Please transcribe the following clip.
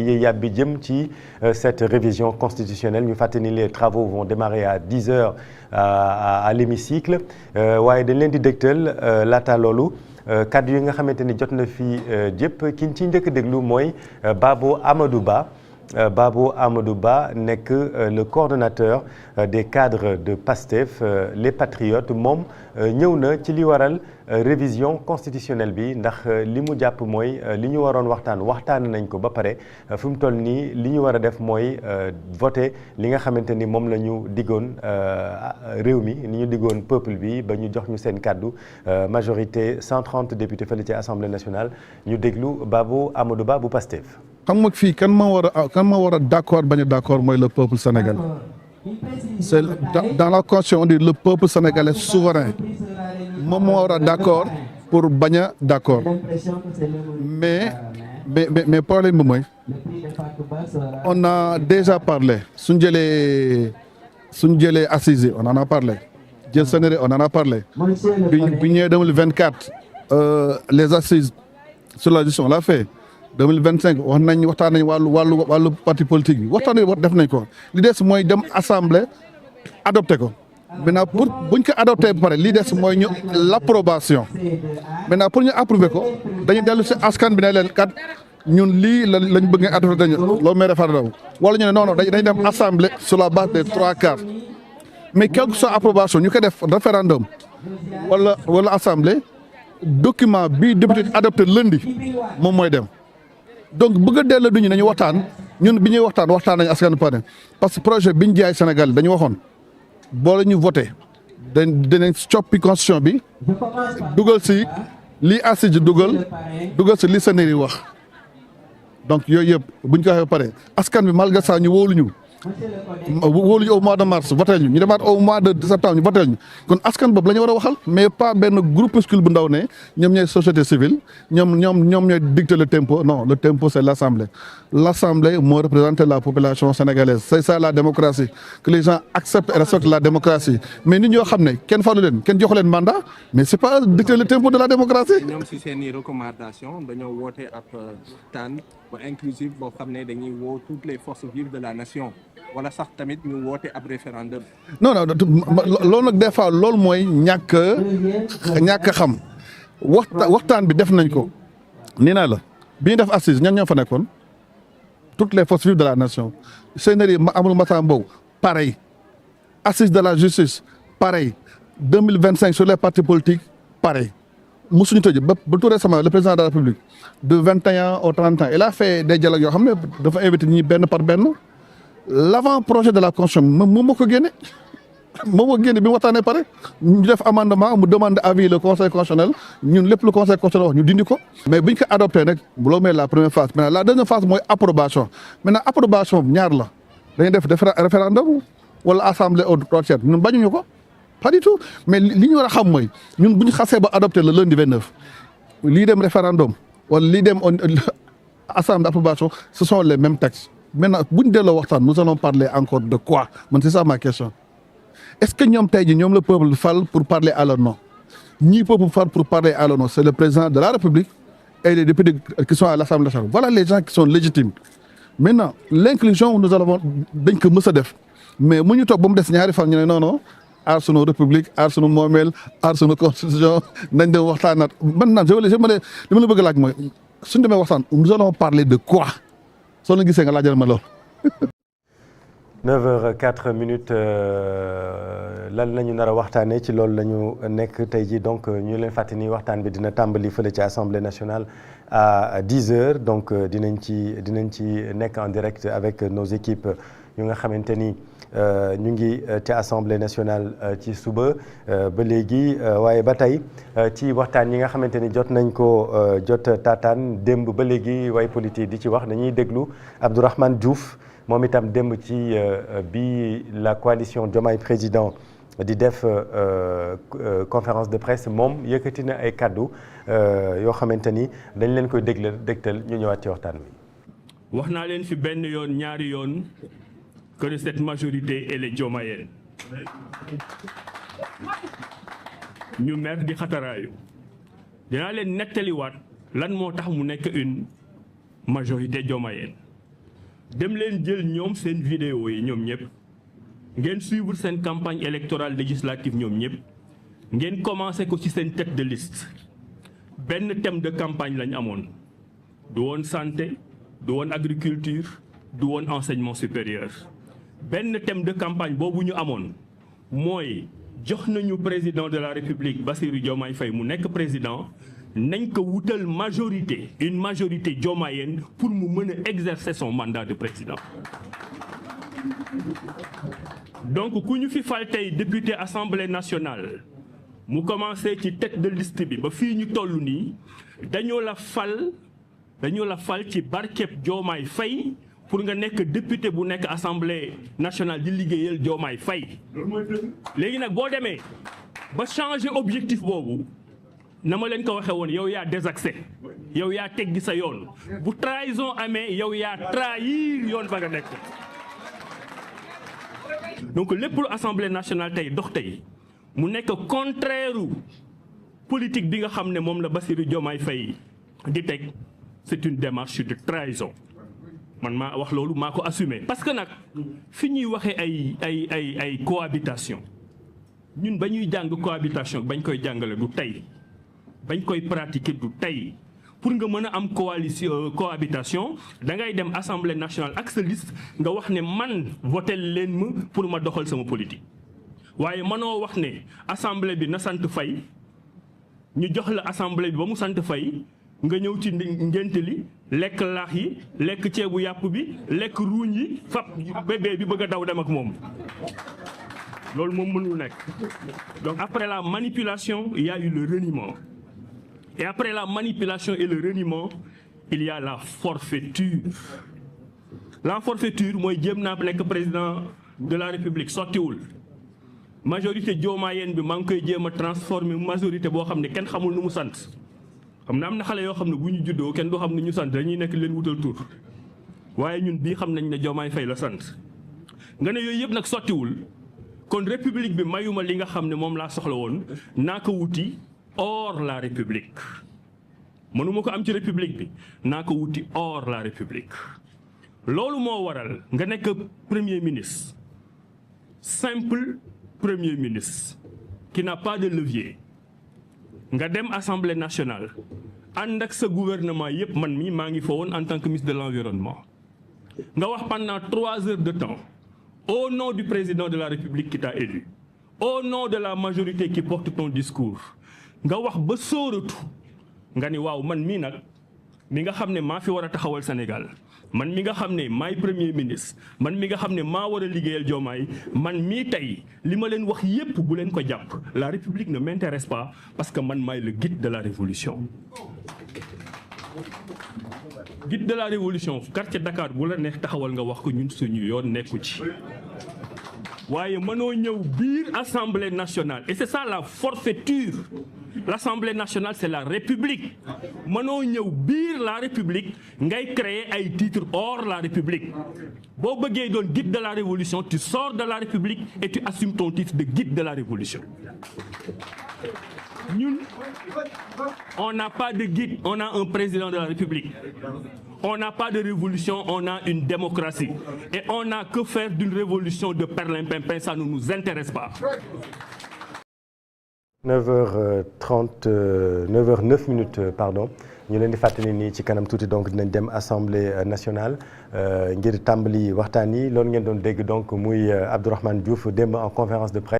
yàbbi jëm ci cette révision constitutionnelle ñu fàttali ni les travaux vont démarrer à 10 heures à l'hémicycle waaye dañ leen di dégtal laata loolu kaddu yi nga xamante ni jot na fi jëpp ki ñu ci njëkk déglu mooy Babo Amadou Ba. Babo Amadou Ba nekk le coordonnateur des cadres de PASTEF les Patriotes moom ñëw na ci li waral révision constitutionnelle bi ndax li mu jàpp mooy li ñu waroon waxtaan nañ ko ba pare fi mu toll nii li ñu war a def mooy voter li nga xamante ni moom la ñu diggoon réew mi ni ñu diggoon peuple bi ba ñu jox ñu seen kàddu majorité 130 députés fële ci Assemblée nationale ñu déglu Babo Amadou Ba bu PASTEF. xam nga fii kan ma war a d'accord bañ a d'accord mooy le peuple sénégalais c'est dans la constitution on dit le peuple sénégalais souverain moom moo war a d'accord pour bañ a d'accord mais problème bi mooy on a déjà parlé suñ jëlee assises on en a parlé jël sénéri on en a parlé bi ñëwee 2024 les assises sur la justice on l'a fait 2025 waxtaan nañ wàllu parti politique bi def nañ ko li des mooy dem assemblée adopté ko maintenant pour buñ ko adopté ba pare li des mooy ñu l'approbation maintenant pour ñu approuver ko dañuy dellu si askan bi ne leen kat ñun lii lañ bëgg nga adopté dañu loolu may référendum wala ñu ne non dañuy dem assemblée sur la base des 3/4 mais quelle que soit approbation ñu koy def référendum wala assemblée document bii député adopté lundi moom mooy dem. donc bëgg a dellu duñu nañu waxtaan ñun bi ñuy waxtaan nañu askan pare parce que projet bi ñu jaay Sénégal dañu waxoon boole ñu voté dinañ coppi constitution bi dugal si lii assise dugal si li sénéri wax donc yooyu yëpp buñ ko waxee pare askan bi malgré ça ñu wóoluñu au mois de mars voté ñu demaat au mois de septembre ñu voté ñu kon askan boobu la ñu war a waxal mais pas benn groupuscule bu ndaw ne ñoom ñooy société civile ñoom ñooy dicter le tempo non le tempo c'est l'assemblée moo représente la population sénégalaise c'est ça la démocratie que les gens acceptent et respectent la démocratie mais nit ñoo xam ne kenn falu leen kenn joxu leen mandat mais c'est pas dicter le tempo de la démocratie. ñoom si seen i recommandation dañoo woote ab tànn ba inclusive boo xam ne dañuy woo toutes les forces vives de la nation. wala sax tamit ñu woote ab référendum. non loolu nag des fois loolu mooy ñàkk xam waxtaan bi def nañ ko nii naa la bi ñu def assise ñoo fa nekkoon toutes les forces vives de la nation sénéri amul Massa Mbow pareil assise de la justice pareil 2025 sur les partis politiques pareil musuñu tëj ba tout récemment le président de la République de 21 au 30 ans il a fait des dialogues yoo xam ne dafa invité ñi benn par benn. l'avant-projet de la constitution moom moo ko génne bi mu waxtaanee pare ñu def amendement mu demande avis le conseil constitutionnel ñun lépp le conseil constitutionnel wax ñu dindi ko. mais buñ ko adopté nag loolu mooy la première phase maintenant la deuxième phase mooy approbation maintenant approbation ñaar la dañuy def référendum wala assemblée au troisième ñun bañuñu ko pas du tout mais li ñu war a xam mooy ñun bu ñu xasee ba adopté le lundi 29 lii dem référendum wala lii dem assemblée approbation ce sont les mêmes textes. Maintenant bu ñu delloo waxtaan nous allons parler encore de quoi man c'est ça ma question est-ce que ñoom tey jii ñoom le peuple fal pour parler à leur nom ñii peuple fal pour parler à leur nom c'est le président de la République et les députés qui sont à l'Assemblée nationale voilà les gens qui sont légitimes maintenant l'inclusion nous allons dañ ko mës a def mais mu ñu toog ba mu des ñaari fan ñu ne non aar sunu république aar sunu moomeel aar sunu constitution nañ dem waxtaanaat maintenant li ma la bëgg laaj mooy suñu demee waxtaan nous allons parler de quoi. soo leen gisee nga laajal ma lool. 9h04 lan la ñu nar a waxtaanee ci loolu la ñu nekk tey jii donc ñu leen fàttali ni waxtaan bi dina tàmbali fële ci Assemblée nationale à 10h donc dinañ ci nekk en direct avec nos équipes yu nga xamante ni ñu ngi ci Assemblée nationale ci suba ba léegi waaye ba tey ci waxtaan yi nga xamante ni jot nañ ko jot taataan démb ba léegi way politique di ci wax dañuy déglu Abdourahmane Diouf moom itam démb ci bi la coalition Diomaye Président di def conférence de presse moom yëkkati na ay kaddu yoo xamante ni dañ leen koy dégtal ñu ñëwaat ci waxtaan wi. wax naa leen fi benn yoon ñaari yoon que cette majorité elle est diomayenne ñu mer di xataraayu dinaa leen nettaliwaat lan moo tax mu nekk une majorité diomayenne dem leen jël ñoom seen vidéo yi ñoom ñëpp ngeen suivre seen campagne électorale législative ñoom ñëpp ngeen commencé ko ci seen tête de liste benn thème de campagne lañ amoon du woon santé du woon agriculture du woon enseignement supérieur benn thème de campagne boobu ñu amoon mooy jox nañu président de la République Bassirou Diomaye Faye mu nekk président nañ ko wutal majorité une majorité diomayenne pour mu mën a exercer son mandat de président. Donc ku ñu fi fal tey député assemblée nationale mu commencé ci tête de liste bi ba fii ñu toll nii dañoo la fal ci barkeb Diomaye Faye pour nga nekk député bu nekk assemblée nationale di liggéeyal Diomaye Faye. léegi nag boo demee ba changer objectif boobu na ma leen ko waxee woon yow yaa désaxé yow yaa teggi sa yoon bu trahison amee yow yaa trahir yoon ba nga nekk. donc lépp lu assemblée nationale tey dox tey mu nekk contraire politique bi nga xam ne moom la Bassirou Diomaye Faye di teg c'est une démarche de trahison. man maa wax loolu maa ko assumé parce que nag fi ñuy waxee ay cohabitation ñun ba ñuy jàng cohabitation bañ koy jàngale du tey bañ koy pratiquer du tey pour nga mën a am cohabitation da ngay dem assemblée nationale ak sa liste nga wax ne man voté leen ma pour ma doxal sama politique. waaye mënoo wax ne assemblée bi na sant Faye ñu jox la assemblée bi ba mu sant Faye nga ñëw ci ngénte li lekk laax yi lekk ceebu yàpp bi lekk ruuñ yi fab bébé bi bëgg a daw dem ak moom loolu moom mënul nekk. donc après la manipulation il y a eu le reniement et après la manipulation et le reniement il y a la forfaiture. la forfaiture mooy jéem naa nekk président de la République sottiwul majorité diomayenne bi maa ngi koy jéem a transformer majorité boo xam ne kenn xamul nu mu sant. xam na am na xale yoo xam ne bu ñu juddoo kenn du xam ne ñu sant dañuy nekk leen wutal tur waaye ñun bii xam nañ ne Diomaye Faye la sant nga ne yooyu yëpp nag sottiwul kon république bi mayuma li nga xam ne moom laa soxla woon naa ko wuti hors la république mënuma ko am ci république bi naa ko wuti hors la république. loolu moo waral nga nekk premier ministre simple premier ministre qui n'a pas de levier. nga dem assemblée nationale ànd ak sa gouvernement yëpp man mii maa ngi fa woon en tant que ministre de l'environnement nga wax pendant 3 heures de temps au nom du président de la République qui t'a élu au nom de la majorité qui porte ton discours nga wax ba sóoratu nga ni waaw man mii nag mi nga xam ne maa fi war a taxawal Sénégal man mi nga xam ne maay premier ministre man mi nga xam ne maa war a liggéeyal Diomaye man mii tey li ma leen wax yépp bu leen ko jàpp la République ne m'intéresse pas parce que man maay le guide de la révolution guide de la révolution quartier Dakar bu la neex taxawal nga wax ko ñun suñu yoon nekku ci waaye mënoo ñëw biir assemblée nationale et c'est ça la forfaiture. L'Assemblée nationale c'est la République mënoo ñëw biir la République ngay créer ay titres hors la République boo bëggee doon guide de la révolution tu sors de la République et tu assumes ton titre de guide de la révolution. ñun on n'a pas de guide, on a un président de la République. On n'a pas de révolution, on a une démocratie. Et on n'a que faire d'une révolution de perlimpinpin, ça ne nous intéresse pas. 9h09 pardon ñu leen di fàttali nii ci kanam tuuti donc dinañ dem assemblée nationale ngir tàmbali waxtaan yi loolu ngeen doon dégg donc muy Abdourahmane Diouf démb en conférence de presse.